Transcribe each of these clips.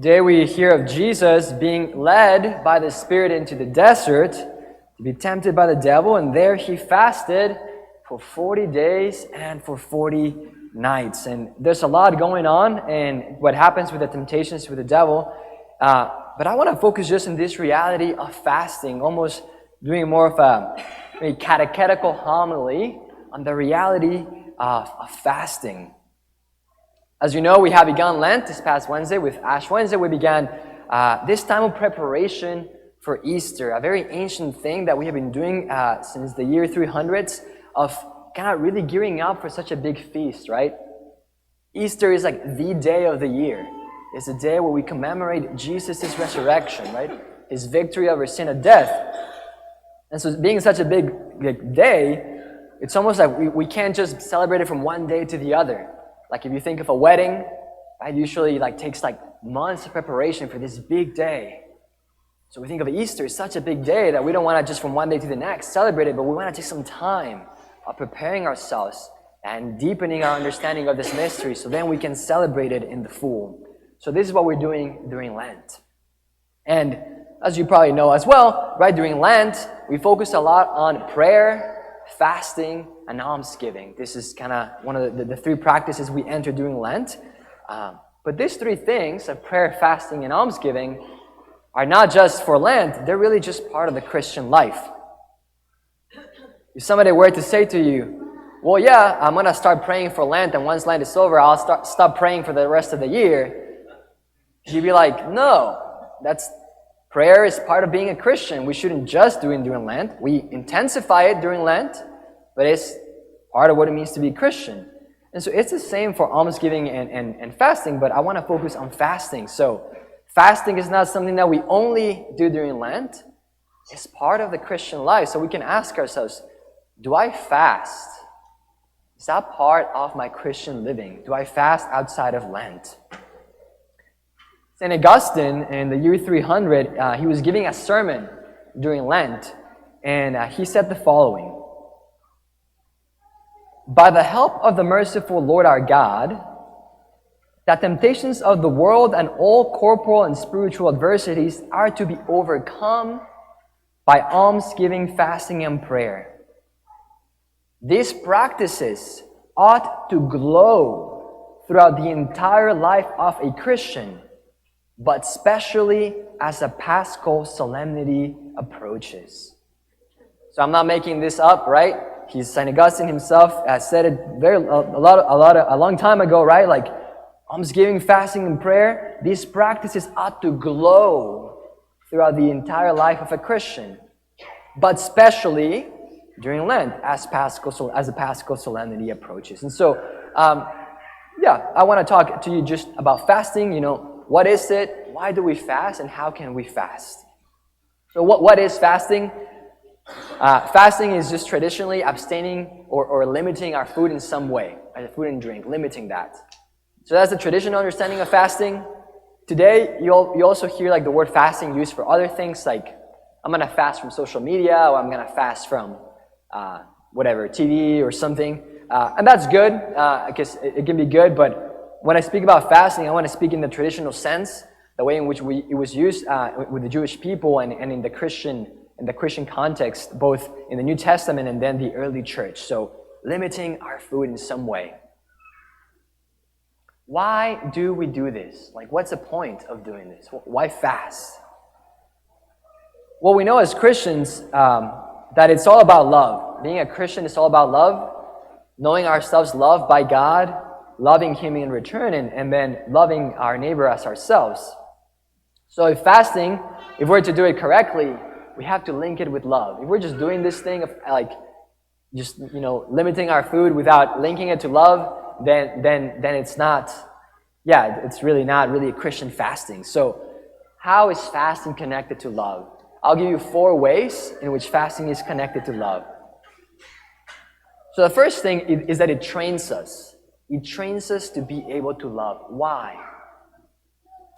Today we hear of Jesus being led by the Spirit into the desert to be tempted by the devil, and there he fasted for 40 days and for 40 nights. And there's a lot going on and what happens with the temptations with the devil. But I want to focus just on this reality of fasting, almost doing more of a catechetical homily on the reality of fasting. As you know, we have begun Lent this past Wednesday with Ash Wednesday. We began this time of preparation for Easter, a very ancient thing that we have been doing since the year 300s of kind of really gearing up for such a big feast, right? Easter is like the day of the year. It's a day where we commemorate Jesus' resurrection, right? His victory over sin and death. And so being such a big day, it's almost like we can't just celebrate it from one day to the other. Like if you think of a wedding, it usually takes months of preparation for this big day. So we think of Easter as such a big day that we don't want to just from one day to the next celebrate it, but we want to take some time of preparing ourselves and deepening our understanding of this mystery so then we can celebrate it in the full. So this is what we're doing during Lent. And as you probably know as well, right, during Lent, we focus a lot on prayer, fasting, and almsgiving. This is kind of one of the three practices we enter during Lent. But these three things of prayer, fasting, and almsgiving are not just for Lent, they're really just part of the Christian life. If somebody were to say to you, well, yeah, I'm going to start praying for Lent, and once Lent is over, I'll stop praying for the rest of the year, you'd be like, no, prayer is part of being a Christian. We shouldn't just do it during Lent. We intensify it during Lent, but it's part of what it means to be a Christian. And so it's the same for almsgiving and fasting, but I want to focus on fasting. So fasting is not something that we only do during Lent. It's part of the Christian life. So we can ask ourselves, do I fast? Is that part of my Christian living? Do I fast outside of Lent? St. Augustine, in the year 300, he was giving a sermon during Lent, and he said the following: "By the help of the merciful Lord our God, the temptations of the world and all corporal and spiritual adversities are to be overcome by almsgiving, fasting, and prayer. These practices ought to glow throughout the entire life of a Christian, but especially as a Paschal solemnity approaches." So I'm not making this up, right? St. Augustine himself said it a long time ago, right? Like almsgiving, fasting, and prayer, these practices ought to glow throughout the entire life of a Christian, but especially during Lent as a Paschal solemnity approaches. And so, I want to talk to you just about fasting. What is it? Why do we fast? And how can we fast? So what is fasting? Fasting is just traditionally abstaining or limiting our food in some way, right? Food and drink, limiting that. So that's the traditional understanding of fasting. Today, you also hear the word fasting used for other things, like I'm going to fast from social media, or I'm going to fast from TV or something. And that's good, because it can be good, but when I speak about fasting, I want to speak in the traditional sense, the way in which it was used with the Jewish people and in the Christian context, both in the New Testament and then the early church. So limiting our food in some way. Why do we do this? What's the point of doing this? Why fast? Well, we know as Christians that it's all about love. Being a Christian is all about love, knowing ourselves loved by God, loving Him in return, and then loving our neighbor as ourselves. So if we're to do it correctly, we have to link it with love. If we're just doing this thing of limiting our food without linking it to love, then it's really not really a Christian fasting. So how is fasting connected to love? I'll give you 4 ways in which fasting is connected to love. So the first thing is that it trains us. It trains us to be able to love. Why?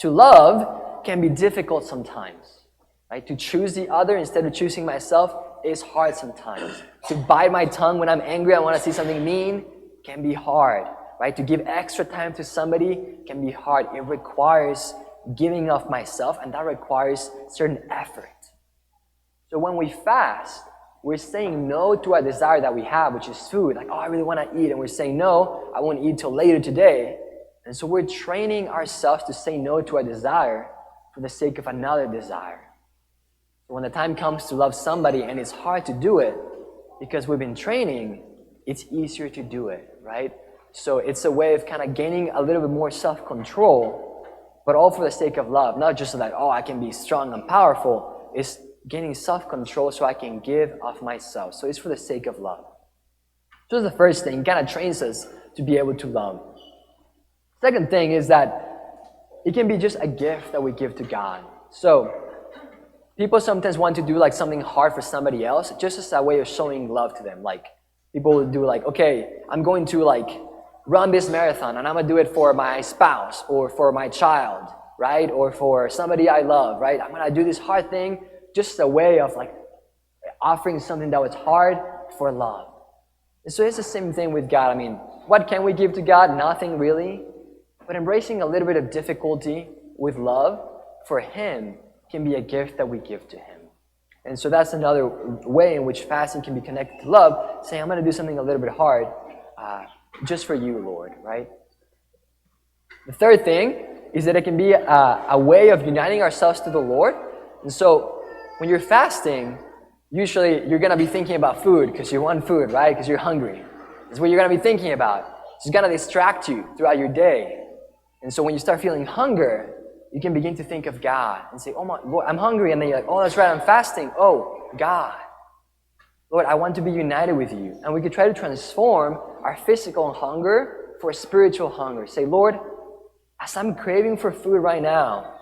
To love can be difficult sometimes, right? To choose the other instead of choosing myself is hard sometimes. To bite my tongue when I'm angry, I want to say something mean, can be hard, right? To give extra time to somebody can be hard. It requires giving of myself, and that requires certain effort. So when we fast, we're saying no to our desire that we have, which is food. Like, oh, I really want to eat. And we're saying, no, I won't eat till later today. And so we're training ourselves to say no to our desire for the sake of another desire. So when the time comes to love somebody and it's hard to do it, because we've been training, it's easier to do it, right? So it's a way of kind of gaining a little bit more self-control, but all for the sake of love. Not just so that, oh, I can be strong and powerful. It's gaining self-control so I can give of myself. So it's for the sake of love. So that's the first thing. It kind of trains us to be able to love. Second thing is that it can be just a gift that we give to God. So people sometimes want to do like something hard for somebody else just as a way of showing love to them. Like people will do like, okay, I'm going to like run this marathon and I'm going to do it for my spouse or for my child, right? Or for somebody I love, right? I'm going to do this hard thing just a way of like offering something that was hard for love. And so it's the same thing with God. I mean, what can we give to God? Nothing really. But embracing a little bit of difficulty with love for Him can be a gift that we give to Him. And so that's another way in which fasting can be connected to love, saying, I'm going to do something a little bit hard just for you, Lord, right? The third thing is that it can be a way of uniting ourselves to the Lord. And so when you're fasting, usually you're going to be thinking about food because you want food, right? Because you're hungry. It's what you're going to be thinking about. It's going to distract you throughout your day. And so when you start feeling hunger, you can begin to think of God and say, oh my Lord, I'm hungry. And then you're like, oh, that's right, I'm fasting. Oh, God. Lord, I want to be united with you. And we could try to transform our physical hunger for spiritual hunger. Say, Lord, as I'm craving for food right now,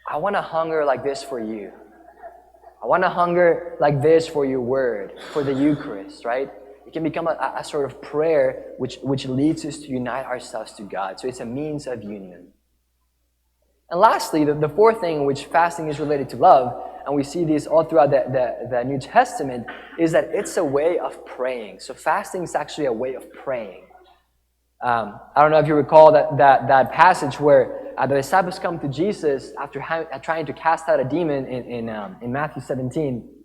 I want to hunger like this for you. I want to hunger like this for your word, for the Eucharist, right? It can become a sort of prayer which leads us to unite ourselves to God. So it's a means of union. And lastly, the fourth thing in which fasting is related to love, and we see this all throughout the New Testament, is that it's a way of praying. So fasting is actually a way of praying. I don't know if you recall that passage where the disciples come to Jesus after trying to cast out a demon in Matthew 17.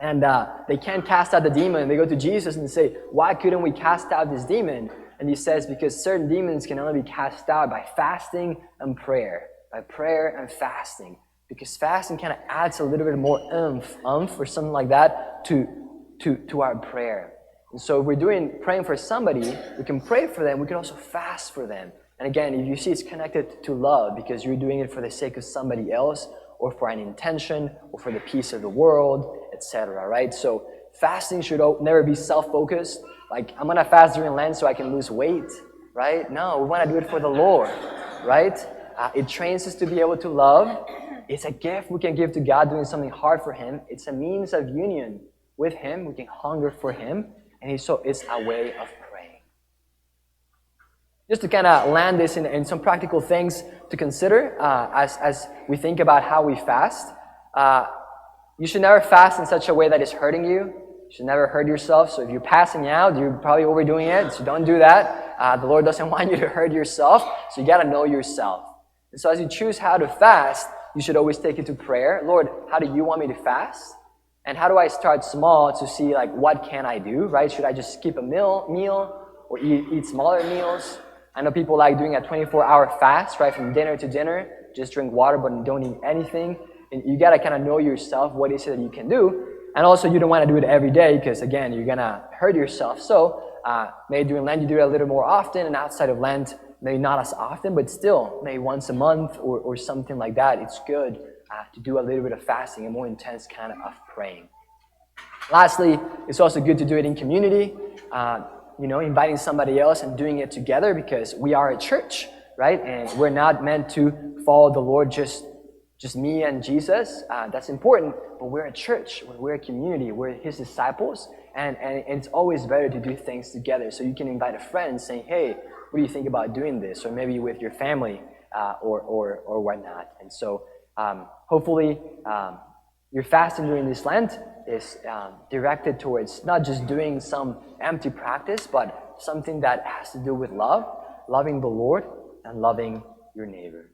And they can't cast out the demon. They go to Jesus and say, why couldn't we cast out this demon? And He says, because certain demons can only be cast out by fasting and prayer. By prayer and fasting. Because fasting kind of adds a little bit more oomph or something like that to our prayer. And so if we're praying for somebody, we can pray for them, we can also fast for them. And again, if you see it's connected to love because you're doing it for the sake of somebody else or for an intention or for the peace of the world, etc., right? So fasting should never be self-focused. Like, I'm going to fast during Lent so I can lose weight, right? No, we want to do it for the Lord, right? It trains us to be able to love. It's a gift we can give to God doing something hard for Him. It's a means of union with Him. We can hunger for Him. And so it's a way of praying. Just to kind of land this in some practical things to consider as we think about how we fast. You should never fast in such a way that is hurting you. You should never hurt yourself. So if you're passing out, you're probably overdoing it. So don't do that. The Lord doesn't want you to hurt yourself. So you got to know yourself. And so as you choose how to fast, you should always take it to prayer. Lord, how do you want me to fast? And how do I start small to see, like, what can I do, right? Should I just skip a meal or eat smaller meals? I know people like doing a 24-hour fast, right, from dinner to dinner. Just drink water but don't eat anything. And you got to kind of know yourself what is it that you can do. And also, you don't want to do it every day because, again, you're going to hurt yourself. So maybe during Lent, you do it a little more often. And outside of Lent, maybe not as often, but still, maybe once a month or something like that. It's good to do a little bit of fasting, a more intense kind of praying. Lastly, it's also good to do it in community, inviting somebody else and doing it together because we are a church, right? And we're not meant to follow the Lord just me and Jesus. That's important, but we're a church, we're a community, we're His disciples, and it's always better to do things together. So you can invite a friend saying, hey, what do you think about doing this? Or maybe with your family or whatnot. And so hopefully your fasting during this Lent is directed towards not just doing some empty practice, but something that has to do with love, loving the Lord and loving your neighbor.